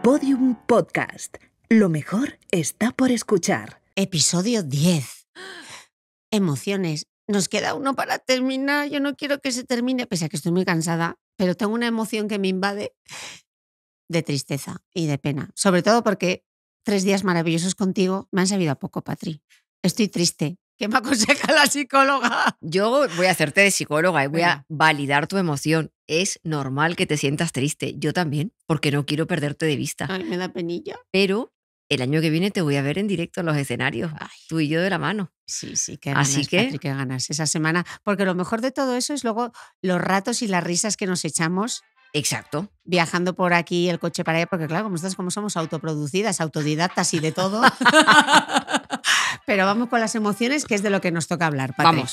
Podium Podcast. Lo mejor está por escuchar. Episodio 10. Emociones. Nos queda uno para terminar. Yo no quiero que se termine, pese a que estoy muy cansada, pero tengo una emoción que me invade de tristeza y de pena. Sobre todo porque 3 días maravillosos contigo me han sabido a poco, Patri. Estoy triste. ¿Qué me aconseja la psicóloga? Yo voy a hacerte de psicóloga y voy Venga. a validar tu emoción. Es normal que te sientas triste. Yo también, porque no quiero perderte de vista. Ay, me da penilla. Pero el año que viene te voy a ver en directo en los escenarios, Ay. tú y yo de la mano. Sí, qué Así ganas, que- Patri, qué ganas esa semana. Porque lo mejor de todo eso es luego los ratos y las risas que nos echamos Exacto. viajando por aquí el coche para allá, porque claro, como somos autoproducidas, autodidactas y de todo. Pero vamos con las emociones, que es de lo que nos toca hablar, Patri. Vamos.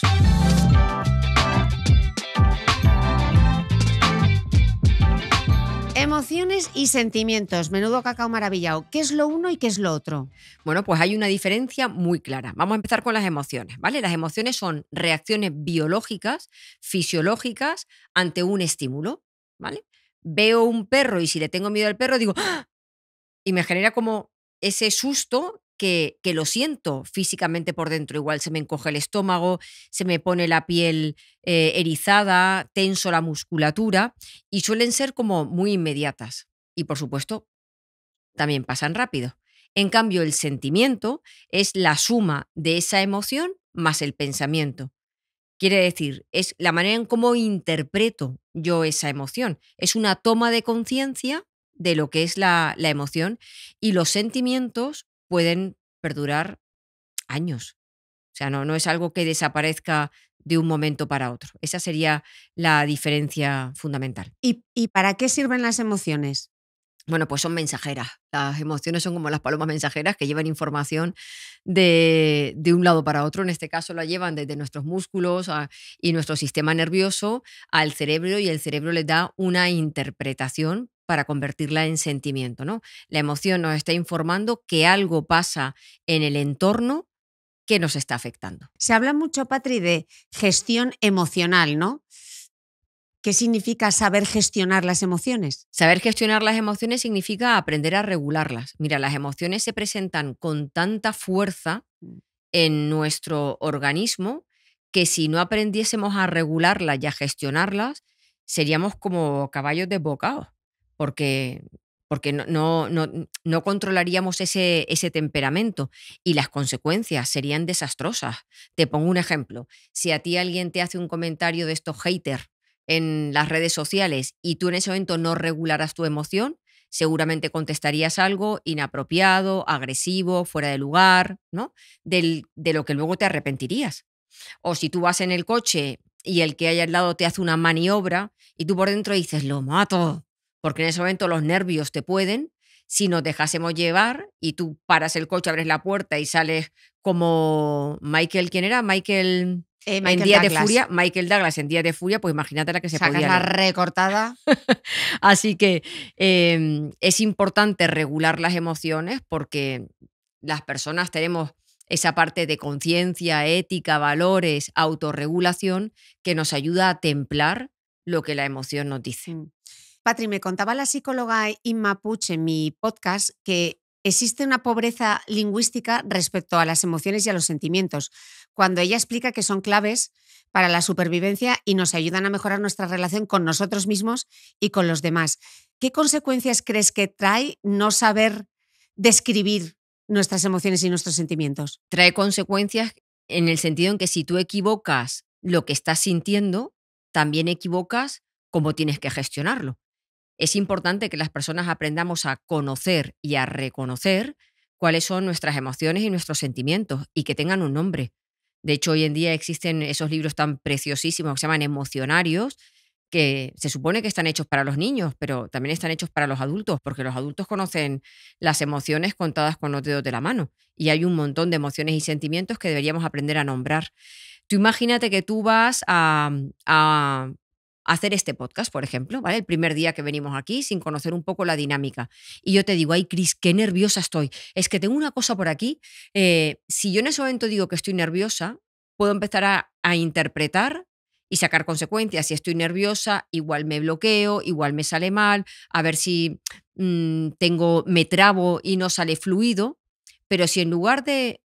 Emociones y sentimientos. Menudo cacao maravillado. ¿Qué es lo uno y qué es lo otro? Bueno, pues hay una diferencia muy clara. Vamos a empezar con las emociones, ¿vale? Las emociones son reacciones biológicas, fisiológicas ante un estímulo, ¿vale? Veo un perro y si le tengo miedo al perro digo ¡ah! Y me genera como ese susto que lo siento físicamente por dentro. Igual se me encoge el estómago, se me pone la piel erizada, tenso la musculatura y suelen ser como muy inmediatas. Y por supuesto, también pasan rápido. En cambio, el sentimiento es la suma de esa emoción más el pensamiento. Quiere decir, es la manera en cómo interpreto yo esa emoción. Es una toma de conciencia de lo que es la emoción y los sentimientos pueden perdurar años. O sea, no es algo que desaparezca de un momento para otro. Esa sería la diferencia fundamental. ¿Y para qué sirven las emociones? Bueno, pues son mensajeras. Las emociones son como las palomas mensajeras que llevan información de un lado para otro. En este caso la llevan desde nuestros músculos y nuestro sistema nervioso al cerebro y el cerebro les da una interpretación para convertirla en sentimiento, ¿no? La emoción nos está informando que algo pasa en el entorno que nos está afectando. Se habla mucho, Patri, de gestión emocional, ¿no? ¿Qué significa saber gestionar las emociones? Saber gestionar las emociones significa aprender a regularlas. Mira, las emociones se presentan con tanta fuerza en nuestro organismo que si no aprendiésemos a regularlas y a gestionarlas, seríamos como caballos desbocados, porque no controlaríamos ese temperamento y las consecuencias serían desastrosas. Te pongo un ejemplo. Si a ti alguien te hace un comentario de estos haters en las redes sociales y tú en ese momento no regularas tu emoción, seguramente contestarías algo inapropiado, agresivo, fuera de lugar, ¿no? De lo que luego te arrepentirías. O si tú vas en el coche y el que hay al lado te hace una maniobra y tú por dentro dices, lo mato, porque en ese momento los nervios te pueden. Si nos dejásemos llevar y tú paras el coche, abres la puerta y sales como Michael, ¿quién era? Michael en Días de Furia, Michael Douglas en Días de Furia, pues imagínate la que se Sacas podía la liar. recortada. Así que es importante regular las emociones porque las personas tenemos esa parte de conciencia, ética, valores, autorregulación que nos ayuda a templar lo que la emoción nos dice. Patri, me contaba la psicóloga Inma Puig en mi podcast que existe una pobreza lingüística respecto a las emociones y a los sentimientos, cuando ella explica que son claves para la supervivencia y nos ayudan a mejorar nuestra relación con nosotros mismos y con los demás. ¿Qué consecuencias crees que trae no saber describir nuestras emociones y nuestros sentimientos? Trae consecuencias en el sentido en que si tú equivocas lo que estás sintiendo, también equivocas cómo tienes que gestionarlo. Es importante que las personas aprendamos a conocer y a reconocer cuáles son nuestras emociones y nuestros sentimientos y que tengan un nombre. De hecho, hoy en día existen esos libros tan preciosísimos que se llaman emocionarios, que se supone que están hechos para los niños, pero también están hechos para los adultos, porque los adultos conocen las emociones contadas con los dedos de la mano. Y hay un montón de emociones y sentimientos que deberíamos aprender a nombrar. Tú imagínate que tú vas a hacer este podcast, por ejemplo, ¿vale? El primer día que venimos aquí sin conocer un poco la dinámica. Y yo te digo, ay, Cris, qué nerviosa estoy. Es que tengo una cosa por aquí. Si yo en ese momento digo que estoy nerviosa, puedo empezar a interpretar y sacar consecuencias. Si estoy nerviosa, igual me bloqueo, igual me sale mal, a ver si me trabo y no sale fluido. Pero si en lugar de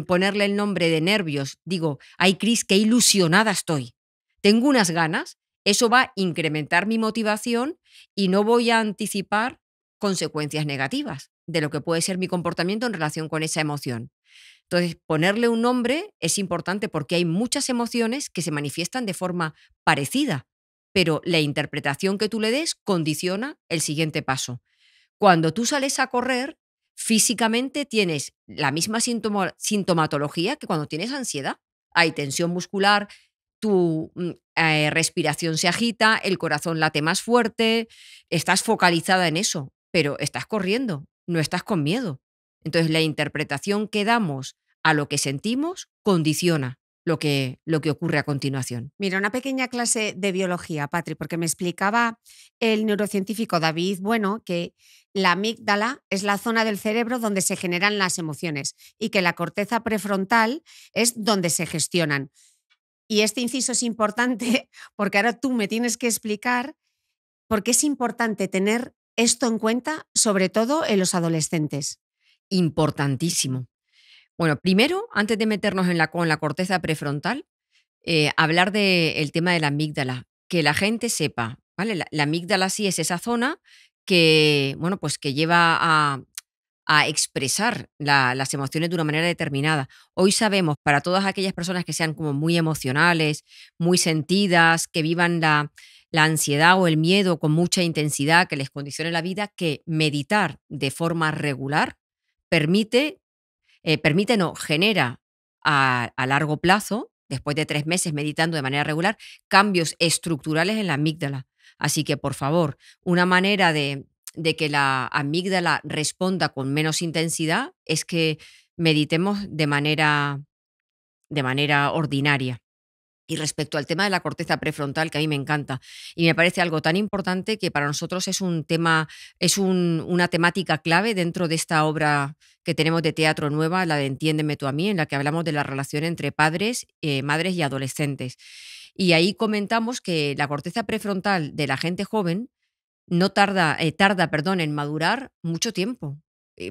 ponerle el nombre de nervios, digo, ay, Cris, qué ilusionada estoy, tengo unas ganas, eso va a incrementar mi motivación y no voy a anticipar consecuencias negativas de lo que puede ser mi comportamiento en relación con esa emoción. Entonces, ponerle un nombre es importante porque hay muchas emociones que se manifiestan de forma parecida, pero la interpretación que tú le des condiciona el siguiente paso. Cuando tú sales a correr, físicamente tienes la misma sintomatología que cuando tienes ansiedad. Hay tensión muscular, tu respiración se agita, el corazón late más fuerte, estás focalizada en eso, pero estás corriendo, no estás con miedo. Entonces, la interpretación que damos a lo que sentimos condiciona lo que ocurre a continuación. Mira, una pequeña clase de biología, Patri, porque me explicaba el neurocientífico David Bueno que la amígdala es la zona del cerebro donde se generan las emociones y que la corteza prefrontal es donde se gestionan. Y este inciso es importante porque ahora tú me tienes que explicar por qué es importante tener esto en cuenta, sobre todo en los adolescentes. Importantísimo. Bueno, primero, antes de meternos con la corteza prefrontal, hablar del tema de la amígdala, que la gente sepa, ¿vale? La amígdala sí es esa zona que, bueno, pues que lleva a expresar las emociones de una manera determinada. Hoy sabemos, para todas aquellas personas que sean como muy emocionales, muy sentidas, que vivan la ansiedad o el miedo con mucha intensidad, que les condicione la vida, que meditar de forma regular permite no, genera a largo plazo, después de 3 meses meditando de manera regular, cambios estructurales en la amígdala. Así que, por favor, una manera de que la amígdala responda con menos intensidad es que meditemos de manera ordinaria. Y respecto al tema de la corteza prefrontal, que a mí me encanta y me parece algo tan importante que para nosotros es un tema, una temática clave dentro de esta obra que tenemos de teatro nueva, la de Entiéndeme tú a mí, en la que hablamos de la relación entre padres, madres y adolescentes. Y ahí comentamos que la corteza prefrontal de la gente joven no tarda, en madurar mucho tiempo.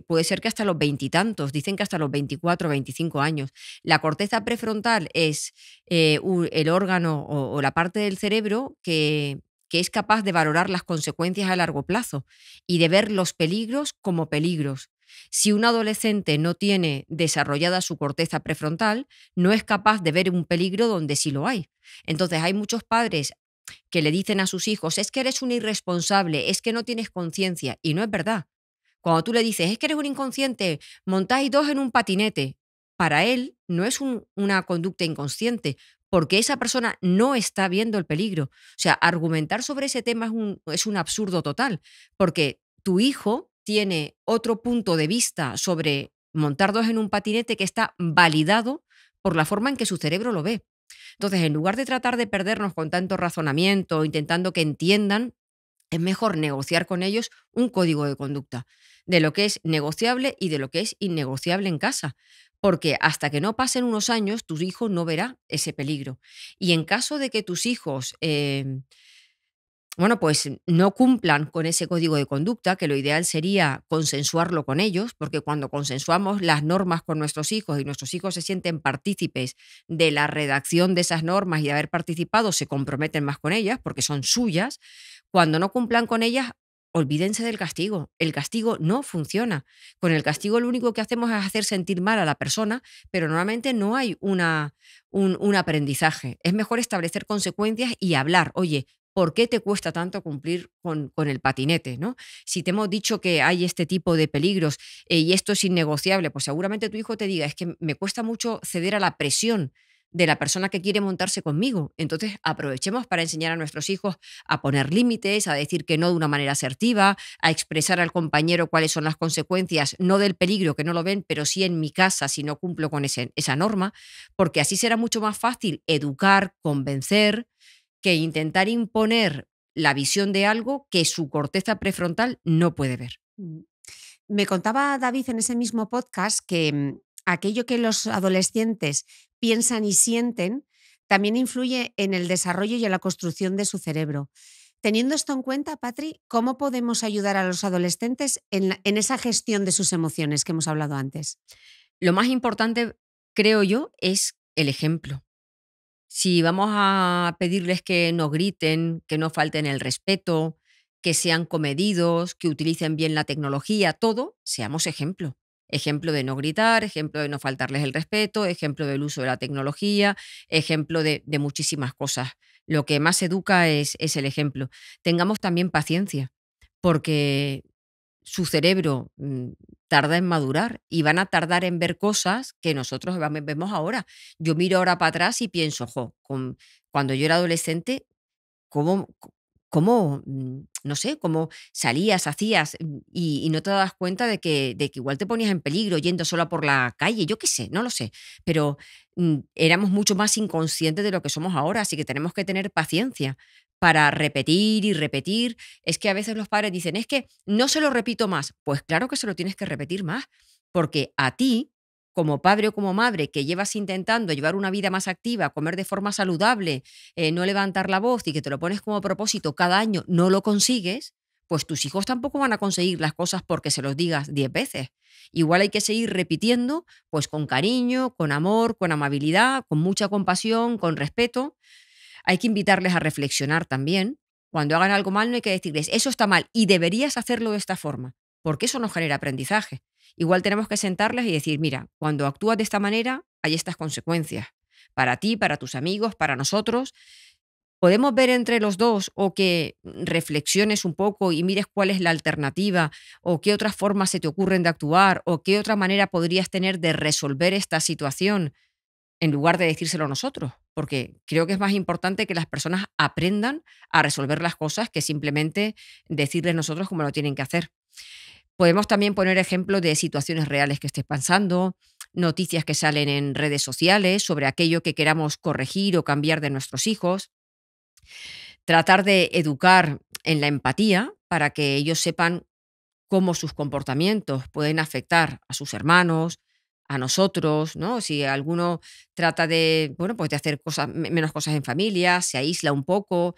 Puede ser que hasta los veintitantos, dicen que hasta los 24 o 25 años. La corteza prefrontal es el órgano o la parte del cerebro que es capaz de valorar las consecuencias a largo plazo y de ver los peligros como peligros. Si un adolescente no tiene desarrollada su corteza prefrontal, no es capaz de ver un peligro donde sí lo hay. Entonces hay muchos padres que le dicen a sus hijos, es que eres un irresponsable, es que no tienes conciencia, y no es verdad. Cuando tú le dices, es que eres un inconsciente, montáis 2 en un patinete, para él no es una conducta inconsciente, porque esa persona no está viendo el peligro. O sea, argumentar sobre ese tema es un absurdo total, porque tu hijo tiene otro punto de vista sobre montar 2 en un patinete que está validado por la forma en que su cerebro lo ve. Entonces, en lugar de tratar de perdernos con tanto razonamiento, intentando que entiendan, es mejor negociar con ellos un código de conducta de lo que es negociable y de lo que es innegociable en casa. Porque hasta que no pasen unos años, tu hijo no verá ese peligro. Y en caso de que tus hijos pues no cumplan con ese código de conducta, que lo ideal sería consensuarlo con ellos, porque cuando consensuamos las normas con nuestros hijos y nuestros hijos se sienten partícipes de la redacción de esas normas y de haber participado, se comprometen más con ellas porque son suyas. Cuando no cumplan con ellas, olvídense del castigo. El castigo no funciona. Con el castigo lo único que hacemos es hacer sentir mal a la persona, pero normalmente no hay un aprendizaje. Es mejor establecer consecuencias y hablar. Oye, ¿por qué te cuesta tanto cumplir con el patinete? ¿No? Si te hemos dicho que hay este tipo de peligros y esto es innegociable, pues seguramente tu hijo te diga, es que me cuesta mucho ceder a la presión de la persona que quiere montarse conmigo. Entonces aprovechemos para enseñar a nuestros hijos a poner límites, a decir que no de una manera asertiva, a expresar al compañero cuáles son las consecuencias, no del peligro que no lo ven, pero sí en mi casa si no cumplo con esa norma, porque así será mucho más fácil educar, convencer, que intentar imponer la visión de algo que su corteza prefrontal no puede ver. Me contaba David en ese mismo podcast que aquello que los adolescentes piensan y sienten también influye en el desarrollo y en la construcción de su cerebro. Teniendo esto en cuenta, Patri, ¿cómo podemos ayudar a los adolescentes en esa gestión de sus emociones que hemos hablado antes? Lo más importante, creo yo, es el ejemplo. Si vamos a pedirles que no griten, que no falten el respeto, que sean comedidos, que utilicen bien la tecnología, todo, seamos ejemplo. Ejemplo de no gritar, ejemplo de no faltarles el respeto, ejemplo del uso de la tecnología, ejemplo de muchísimas cosas. Lo que más educa es el ejemplo. Tengamos también paciencia, porque su cerebro tarda en madurar y van a tardar en ver cosas que nosotros vemos ahora. Yo miro ahora para atrás y pienso, cuando yo era adolescente, cómo, no sé, cómo salías, hacías y no te dabas cuenta de que igual te ponías en peligro yendo sola por la calle, yo qué sé, no lo sé, pero éramos mucho más inconscientes de lo que somos ahora, así que tenemos que tener paciencia para repetir y repetir. Es que a veces los padres dicen, es que no se lo repito más. Pues claro que se lo tienes que repetir más, porque a ti, como padre o como madre, que llevas intentando llevar una vida más activa, comer de forma saludable, no levantar la voz y que te lo pones como propósito cada año, no lo consigues, pues tus hijos tampoco van a conseguir las cosas porque se los digas 10 veces. Igual hay que seguir repitiendo, pues con cariño, con amor, con amabilidad, con mucha compasión, con respeto. Hay que invitarles a reflexionar también. Cuando hagan algo mal no hay que decirles, eso está mal y deberías hacerlo de esta forma, porque eso no genera aprendizaje. Igual tenemos que sentarles y decir, mira, cuando actúas de esta manera hay estas consecuencias. Para ti, para tus amigos, para nosotros. Podemos ver entre los dos o que reflexiones un poco y mires cuál es la alternativa o qué otras formas se te ocurren de actuar o qué otra manera podrías tener de resolver esta situación en lugar de decírselo nosotros, porque creo que es más importante que las personas aprendan a resolver las cosas que simplemente decirles nosotros cómo lo tienen que hacer. Podemos también poner ejemplos de situaciones reales que estés pasando, noticias que salen en redes sociales sobre aquello que queramos corregir o cambiar de nuestros hijos. Tratar de educar en la empatía para que ellos sepan cómo sus comportamientos pueden afectar a sus hermanos, a nosotros, ¿no? Si alguno trata de, bueno, pues de hacer menos cosas en familia, se aísla un poco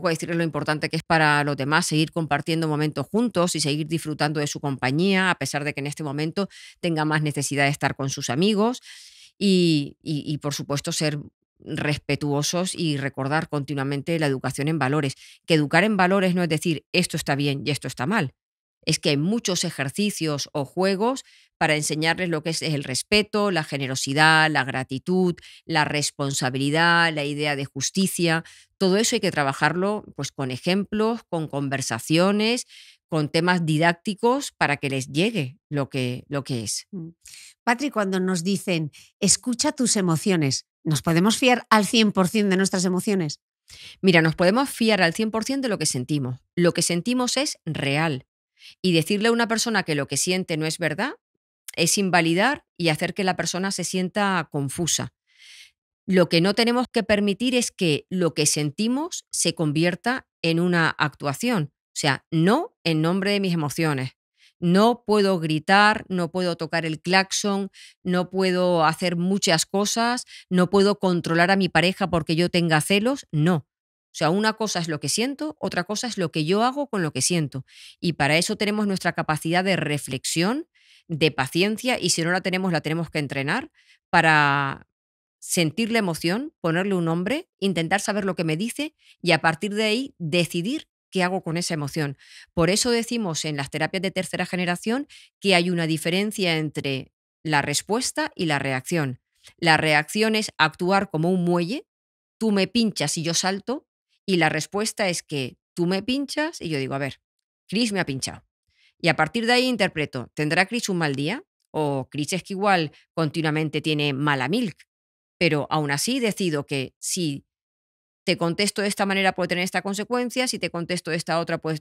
decirle lo importante que es para los demás seguir compartiendo momentos juntos y seguir disfrutando de su compañía, a pesar de que en este momento tenga más necesidad de estar con sus amigos y por supuesto, ser respetuosos y recordar continuamente la educación en valores. Que educar en valores no es decir esto está bien y esto está mal. Es que hay muchos ejercicios o juegos para enseñarles lo que es el respeto, la generosidad, la gratitud, la responsabilidad, la idea de justicia. Todo eso hay que trabajarlo pues, con ejemplos, con conversaciones, con temas didácticos para que les llegue lo que es. Patri, cuando nos dicen escucha tus emociones, ¿nos podemos fiar al 100% de nuestras emociones? Mira, nos podemos fiar al 100% de lo que sentimos. Lo que sentimos es real. Y decirle a una persona que lo que siente no es verdad es invalidar y hacer que la persona se sienta confusa. Lo que no tenemos que permitir es que lo que sentimos se convierta en una actuación. O sea, no en nombre de mis emociones. No puedo gritar, no puedo tocar el claxon, no puedo hacer muchas cosas, no puedo controlar a mi pareja porque yo tenga celos. No. O sea, una cosa es lo que siento, otra cosa es lo que yo hago con lo que siento. Y para eso tenemos nuestra capacidad de reflexión, de paciencia, y si no la tenemos que entrenar para sentir la emoción, ponerle un nombre, intentar saber lo que me dice y a partir de ahí decidir qué hago con esa emoción. Por eso decimos en las terapias de tercera generación que hay una diferencia entre la respuesta y la reacción. La reacción es actuar como un muelle, tú me pinchas y yo salto, y la respuesta es que tú me pinchas y yo digo, a ver, Chris me ha pinchado. Y a partir de ahí interpreto, ¿tendrá Chris un mal día? O Chris es que igual continuamente tiene mala milk. Pero aún así decido que si te contesto de esta manera puede tener esta consecuencia, si te contesto de esta otra puede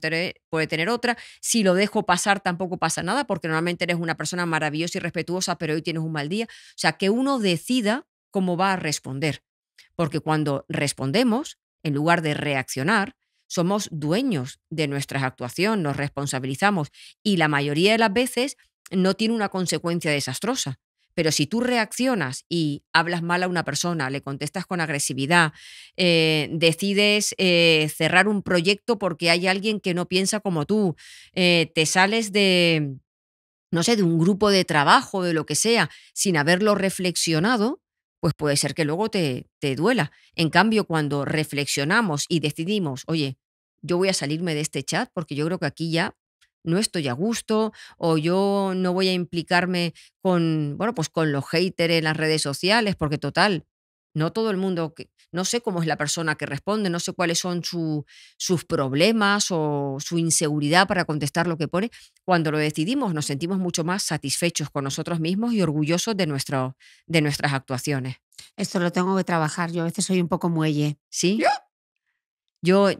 tener otra, si lo dejo pasar tampoco pasa nada, porque normalmente eres una persona maravillosa y respetuosa, pero hoy tienes un mal día. O sea, que uno decida cómo va a responder, porque cuando respondemos, en lugar de reaccionar, somos dueños de nuestra actuación, nos responsabilizamos y la mayoría de las veces no tiene una consecuencia desastrosa. Pero si tú reaccionas y hablas mal a una persona, le contestas con agresividad, decides cerrar un proyecto porque hay alguien que no piensa como tú, te sales de, no sé, de un grupo de trabajo, de lo que sea, sin haberlo reflexionado, pues puede ser que luego te duela. En cambio, cuando reflexionamos y decidimos, oye, yo voy a salirme de este chat porque yo creo que aquí ya no estoy a gusto, o yo no voy a implicarme con, bueno, pues con los haters en las redes sociales, porque total, no todo el mundo, no sé cómo es la persona que responde, no sé cuáles son sus problemas o su inseguridad para contestar lo que pone. Cuando lo decidimos, nos sentimos mucho más satisfechos con nosotros mismos y orgullosos de nuestras actuaciones. Esto lo tengo que trabajar. Yo a veces soy un poco muelle. ¿Sí? ¿Yo? ¿Tú?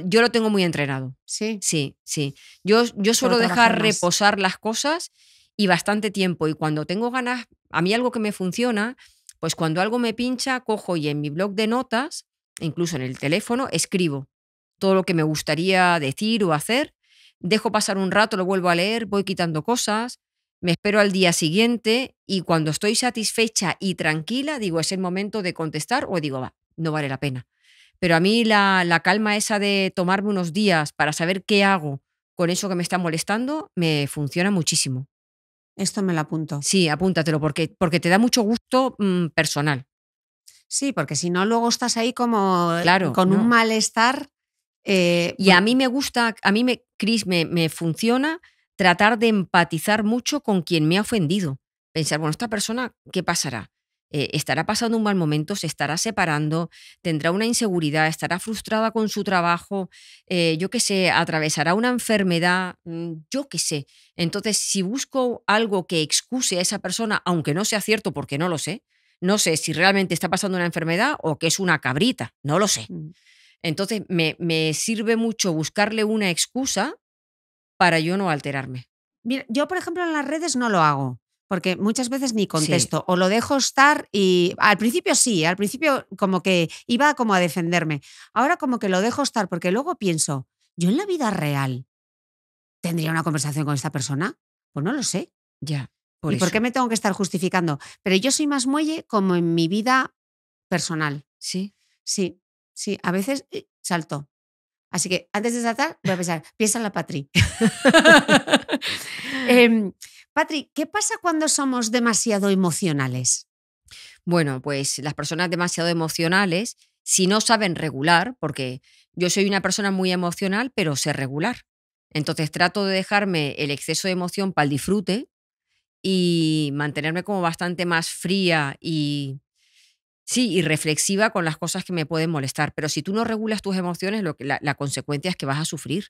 Yo lo tengo muy entrenado. Sí. Sí, sí. Yo Tengo suelo que trabajar dejar más. reposar las cosas y bastante tiempo. Y cuando tengo ganas, a mí algo que me funciona, pues cuando algo me pincha, cojo y en mi blog de notas, incluso en el teléfono, escribo todo lo que me gustaría decir o hacer. Dejo pasar un rato, lo vuelvo a leer, voy quitando cosas, me espero al día siguiente y cuando estoy satisfecha y tranquila, digo, es el momento de contestar o digo, va, no vale la pena. Pero a mí la calma esa de tomarme unos días para saber qué hago con eso que me está molestando, me funciona muchísimo. Esto me lo apunto. Sí, apúntatelo porque te da mucho gusto personal. Sí, porque si no, luego estás ahí como Claro, con un no. malestar. Y a mí me gusta, Cris, me funciona tratar de empatizar mucho con quien me ha ofendido. Pensar, bueno, esta persona, ¿qué pasará? ¿Estará pasando un mal momento? ¿Se estará separando? ¿Tendrá una inseguridad? ¿Estará frustrada con su trabajo? Yo qué sé, ¿atravesará una enfermedad? Yo qué sé. Entonces, si busco algo que excuse a esa persona, aunque no sea cierto porque no sé si realmente está pasando una enfermedad o que es una cabrita, no lo sé. Mm. Entonces, me sirve mucho buscarle una excusa para yo no alterarme. Mira, yo, por ejemplo, en las redes no lo hago, porque muchas veces ni Sí, contesto o lo dejo estar y al principio sí, al principio como que iba como a defenderme. Ahora como que lo dejo estar porque luego pienso, ¿yo en la vida real tendría una conversación con esta persona? Pues no lo sé. ya, por ¿Y por eso. qué me tengo que estar justificando? Pero yo soy más muelle como en mi vida personal. Sí, Sí, sí, a veces salto. Así que antes de saltar voy a pensar, piensa en la Patri. Patri, ¿qué pasa cuando somos demasiado emocionales? bueno, pues las personas demasiado emocionales, si no saben regular, porque yo soy una persona muy emocional, pero sé regular. Entonces trato de dejarme el exceso de emoción para el disfrute y mantenerme como bastante más fría y sí, y reflexiva con las cosas que me pueden molestar. Pero si tú no regulas tus emociones, la consecuencia es que vas a sufrir,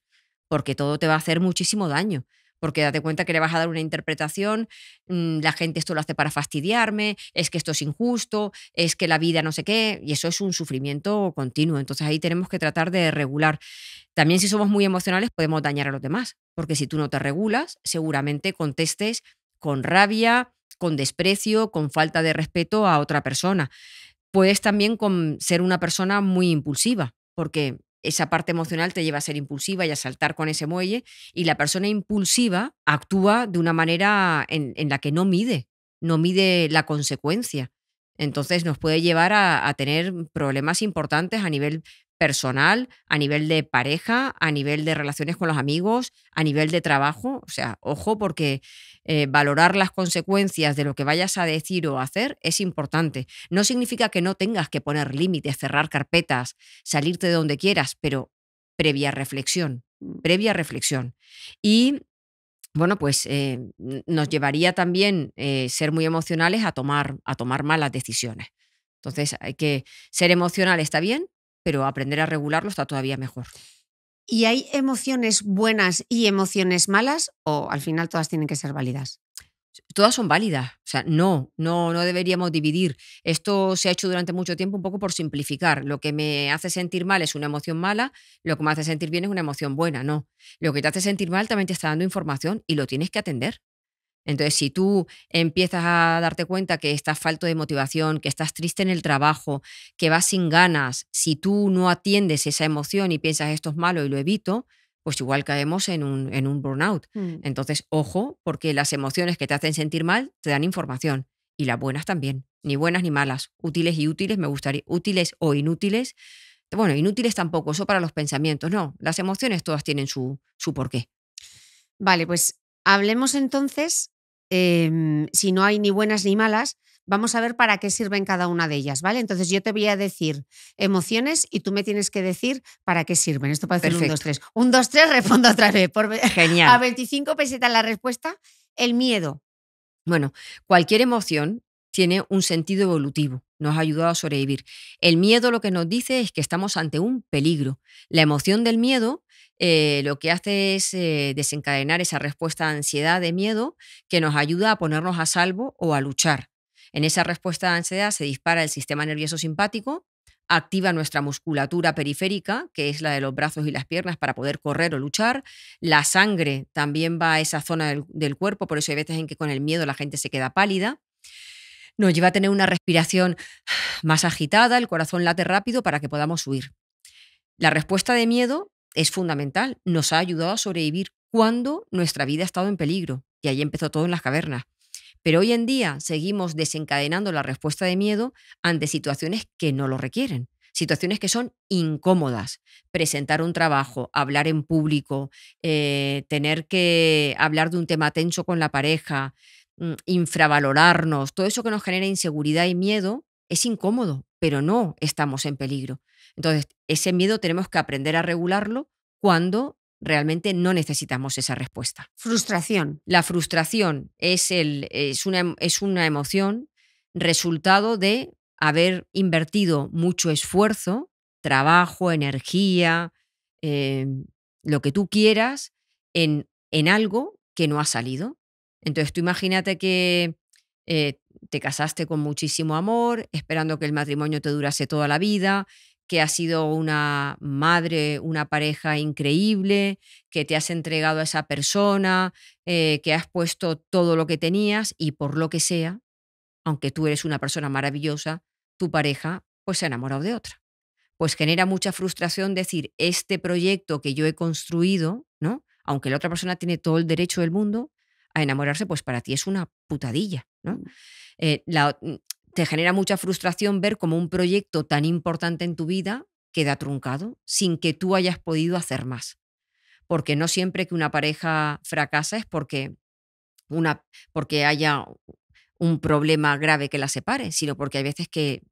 porque todo te va a hacer muchísimo daño. Porque date cuenta que le vas a dar una interpretación, la gente esto lo hace para fastidiarme, es que esto es injusto, es que la vida no sé qué, y eso es un sufrimiento continuo. Entonces ahí tenemos que tratar de regular. También si somos muy emocionales podemos dañar a los demás, porque si tú no te regulas, seguramente contestes con rabia, con desprecio, con falta de respeto a otra persona. Puedes también ser una persona muy impulsiva, porque esa parte emocional te lleva a ser impulsiva y a saltar con ese muelle, y la persona impulsiva actúa de una manera en la que no mide la consecuencia. Entonces nos puede llevar a tener problemas importantes a nivel personal, a nivel de pareja, a nivel de relaciones con los amigos, a nivel de trabajo. O sea, ojo, porque valorar las consecuencias de lo que vayas a decir o hacer es importante. No significa que no tengas que poner límites, cerrar carpetas, salirte de donde quieras, pero previa reflexión, previa reflexión. Y bueno, pues nos llevaría también ser muy emocionales a tomar malas decisiones. Entonces hay que ser emocional está bien, pero aprender a regularlo está todavía mejor. ¿Y hay emociones buenas y emociones malas o al final todas tienen que ser válidas? Todas son válidas. O sea, no deberíamos dividir. Esto se ha hecho durante mucho tiempo un poco por simplificar. Lo que me hace sentir mal es una emoción mala, lo que me hace sentir bien es una emoción buena. No. Lo que te hace sentir mal también te está dando información y lo tienes que atender. Entonces, si tú empiezas a darte cuenta que estás falto de motivación, que estás triste en el trabajo, que vas sin ganas, si tú no atiendes esa emoción y piensas esto es malo y lo evito, pues igual caemos en un burnout. Mm. Entonces, ojo, porque las emociones que te hacen sentir mal te dan información y las buenas también, ni buenas ni malas, útiles y útiles, me gustaría, útiles o inútiles. Bueno, inútiles tampoco, eso para los pensamientos, no, las emociones todas tienen su porqué. Vale, pues hablemos entonces, si no hay ni buenas ni malas, vamos a ver para qué sirven cada una de ellas, ¿vale? Entonces yo te voy a decir emociones y tú me tienes que decir para qué sirven. Esto parece un 1, 2, 3. 1, 2, 3, respondo otra vez. Genial. A 25 pesetas la respuesta, el miedo. Bueno, cualquier emoción tiene un sentido evolutivo, nos ha ayudado a sobrevivir. El miedo lo que nos dice es que estamos ante un peligro. La emoción del miedo lo que hace es desencadenar esa respuesta de ansiedad, de miedo, que nos ayuda a ponernos a salvo o a luchar. En esa respuesta de ansiedad se dispara el sistema nervioso simpático, activa nuestra musculatura periférica, que es la de los brazos y las piernas para poder correr o luchar. La sangre también va a esa zona del cuerpo, por eso hay veces en que con el miedo la gente se queda pálida. Nos lleva a tener una respiración más agitada, el corazón late rápido para que podamos huir. La respuesta de miedo es fundamental, nos ha ayudado a sobrevivir cuando nuestra vida ha estado en peligro, y ahí empezó todo en las cavernas. Pero hoy en día seguimos desencadenando la respuesta de miedo ante situaciones que no lo requieren, situaciones que son incómodas. Presentar un trabajo, hablar en público, tener que hablar de un tema tenso con la pareja, infravalorarnos, todo eso que nos genera inseguridad y miedo es incómodo, pero no estamos en peligro. Entonces, ese miedo tenemos que aprender a regularlo cuando realmente no necesitamos esa respuesta. Frustración. La frustración es una emoción resultado de haber invertido mucho esfuerzo, trabajo, energía, lo que tú quieras, en algo que no ha salido. Entonces tú imagínate que te casaste con muchísimo amor, esperando que el matrimonio te durase toda la vida, que has sido una madre, una pareja increíble, que te has entregado a esa persona, que has puesto todo lo que tenías y por lo que sea, aunque tú eres una persona maravillosa, tu pareja pues se ha enamorado de otra. Pues genera mucha frustración decir, este proyecto que yo he construido, ¿no? Aunque la otra persona tiene todo el derecho del mundo a enamorarse, pues para ti es una putadilla, ¿no? Te genera mucha frustración ver cómo un proyecto tan importante en tu vida queda truncado sin que tú hayas podido hacer más. Porque no siempre que una pareja fracasa es porque haya un problema grave que la separe, sino porque hay veces que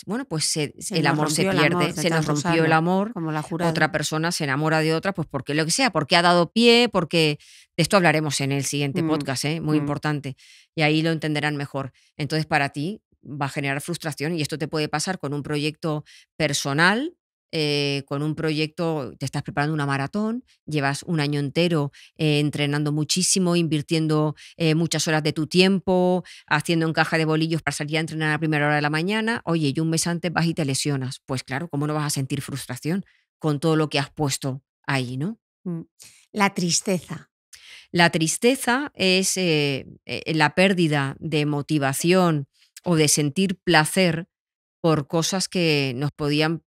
el amor se pierde, se nos rompió el amor, como la jurada. Otra persona se enamora de otra, pues porque lo que sea, porque ha dado pie, porque de esto hablaremos en el siguiente podcast, muy importante, y ahí lo entenderán mejor. Entonces, para ti va a generar frustración y esto te puede pasar con un proyecto personal, con un proyecto, te estás preparando una maratón, llevas un año entero entrenando muchísimo, invirtiendo muchas horas de tu tiempo, haciendo encaje de bolillos para salir a entrenar a la primera hora de la mañana, oye, y un mes antes vas y te lesionas. Pues claro, ¿cómo no vas a sentir frustración con todo lo que has puesto ahí, ¿no? La tristeza. La tristeza es la pérdida de motivación o de sentir placer por cosas que nos podían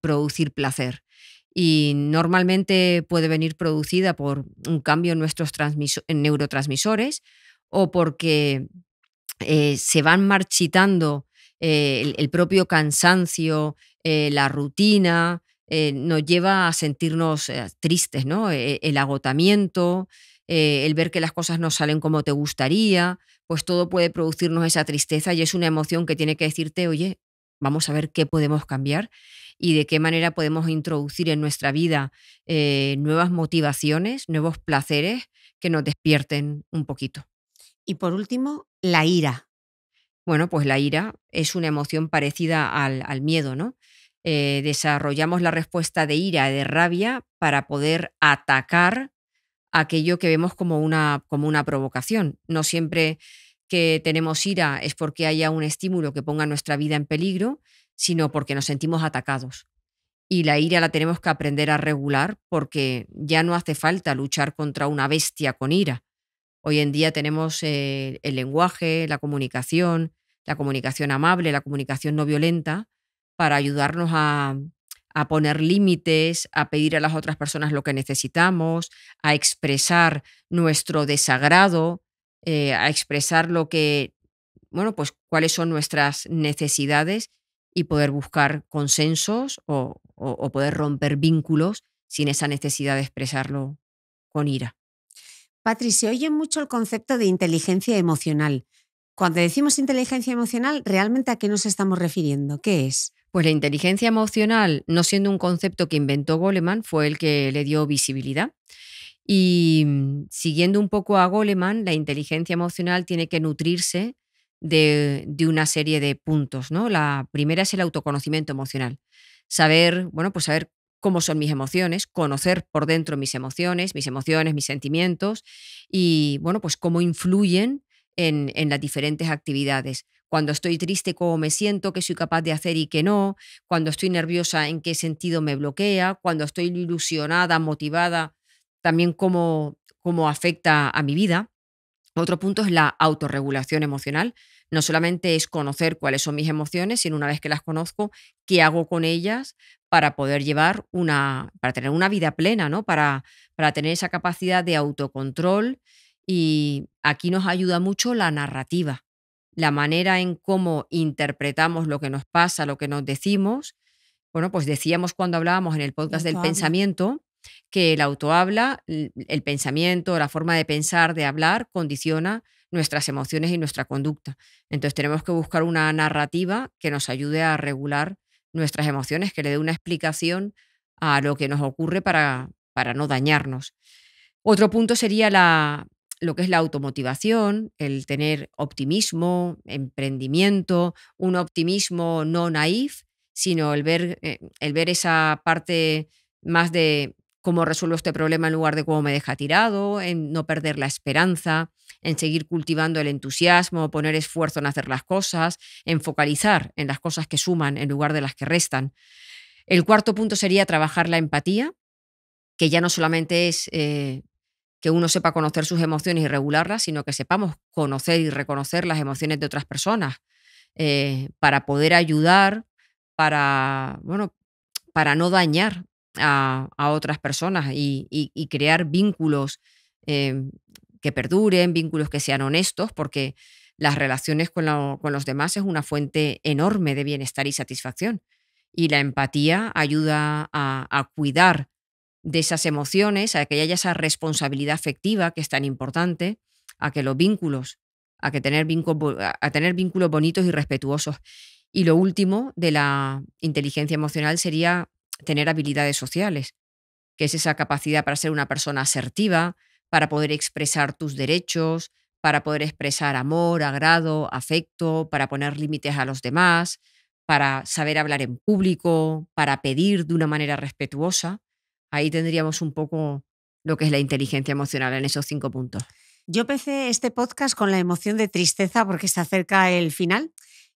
producir placer. Y normalmente puede venir producida por un cambio en nuestros neurotransmisores o porque se van marchitando el propio cansancio, la rutina, nos lleva a sentirnos tristes, ¿no? El agotamiento, el ver que las cosas no salen como te gustaría, pues todo puede producirnos esa tristeza y es una emoción que tiene que decirte, oye, vamos a ver qué podemos cambiar y de qué manera podemos introducir en nuestra vida nuevas motivaciones, nuevos placeres que nos despierten un poquito. Y por último, la ira. Bueno, pues la ira es una emoción parecida al miedo, ¿no? Desarrollamos la respuesta de ira, de rabia, para poder atacar aquello que vemos como una provocación. No siempre que tenemos ira es porque haya un estímulo que ponga nuestra vida en peligro, sino porque nos sentimos atacados. Y la ira la tenemos que aprender a regular porque ya no hace falta luchar contra una bestia con ira. Hoy en día tenemos el lenguaje, la comunicación amable, la comunicación no violenta, para ayudarnos a poner límites, a pedir a las otras personas lo que necesitamos, a expresar nuestro desagrado, a expresar lo que bueno, pues cuáles son nuestras necesidades y poder buscar consensos o poder romper vínculos sin esa necesidad de expresarlo con ira. Patri, se oye mucho el concepto de inteligencia emocional. Cuando decimos inteligencia emocional, ¿realmente a qué nos estamos refiriendo? ¿Qué es? Pues la inteligencia emocional, no siendo un concepto que inventó Goleman, fue el que le dio visibilidad. Y siguiendo un poco a Goleman, la inteligencia emocional tiene que nutrirse de una serie de puntos, ¿no? La primera es el autoconocimiento emocional. Saber cómo son mis emociones, conocer por dentro mis emociones, mis sentimientos y, bueno, pues cómo influyen en las diferentes actividades. Cuando estoy triste, cómo me siento, qué soy capaz de hacer y qué no. Cuando estoy nerviosa, en qué sentido me bloquea. Cuando estoy ilusionada, motivada, también cómo afecta a mi vida. Otro punto es la autorregulación emocional. No solamente es conocer cuáles son mis emociones, sino una vez que las conozco, qué hago con ellas para poder para tener una vida plena, ¿no? Para tener esa capacidad de autocontrol. Y aquí nos ayuda mucho la narrativa, la manera en cómo interpretamos lo que nos pasa, lo que nos decimos. Bueno, pues decíamos cuando hablábamos en el podcast del pensamiento que el autohabla, el pensamiento, la forma de pensar, de hablar, condiciona nuestras emociones y nuestra conducta. Entonces tenemos que buscar una narrativa que nos ayude a regular nuestras emociones, que le dé una explicación a lo que nos ocurre para no dañarnos. Otro punto sería lo que es la automotivación, el tener optimismo, emprendimiento, un optimismo no naif, sino el ver esa parte más de cómo resuelvo este problema en lugar de cómo me deja tirado, en no perder la esperanza, en seguir cultivando el entusiasmo, poner esfuerzo en hacer las cosas, en focalizar en las cosas que suman en lugar de las que restan. El cuarto punto sería trabajar la empatía, que ya no solamente es que uno sepa conocer sus emociones y regularlas, sino que sepamos conocer y reconocer las emociones de otras personas para poder ayudar, para no dañar a otras personas y crear vínculos que perduren, vínculos que sean honestos, porque las relaciones con los demás es una fuente enorme de bienestar y satisfacción. Y la empatía ayuda a cuidar de esas emociones, a que haya esa responsabilidad afectiva que es tan importante, a que los vínculos, a tener vínculos bonitos y respetuosos. Y lo último de la inteligencia emocional sería tener habilidades sociales, que es esa capacidad para ser una persona asertiva, para poder expresar tus derechos, para poder expresar amor, agrado, afecto, para poner límites a los demás, para saber hablar en público, para pedir de una manera respetuosa. Ahí tendríamos un poco lo que es la inteligencia emocional en esos 5 puntos. Yo empecé este podcast con la emoción de tristeza porque se acerca el final.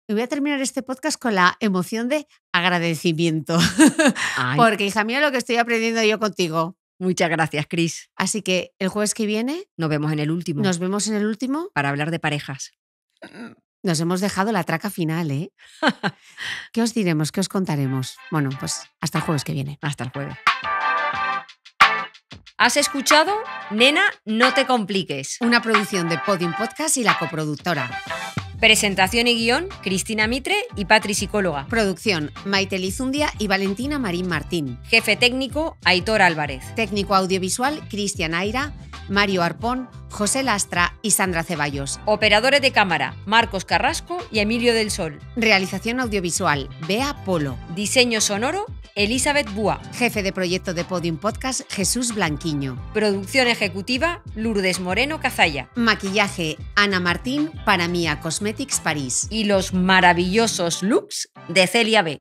Y voy a terminar este podcast con la emoción de agradecimiento. Porque, hija mía, lo que estoy aprendiendo yo contigo. Muchas gracias, Cris. Así que el jueves que viene... Nos vemos en el último. Nos vemos en el último. Para hablar de parejas. Nos hemos dejado la traca final, ¿eh? ¿Qué os diremos? ¿Qué os contaremos? Bueno, pues hasta el jueves que viene. Hasta el jueves. ¿Has escuchado? Nena, no te compliques. Una producción de Podium Podcast y La Coproductora. Presentación y guión, Cristina Mitre y Patri Psicóloga. Producción, Maite Lizundia y Valentina Marín Martín. Jefe técnico, Aitor Álvarez. Técnico audiovisual, Cristian Aira, Mario Arpón, José Lastra y Sandra Ceballos. Operadores de cámara, Marcos Carrasco y Emilio del Sol. Realización audiovisual, Bea Polo. Diseño sonoro, Elizabeth Búa. Jefe de proyecto de Podium Podcast, Jesús Blanquiño. Producción ejecutiva, Lourdes Moreno Cazalla. Maquillaje, Ana Martín, para Mía Cosmetics París. Y los maravillosos looks de Celia B.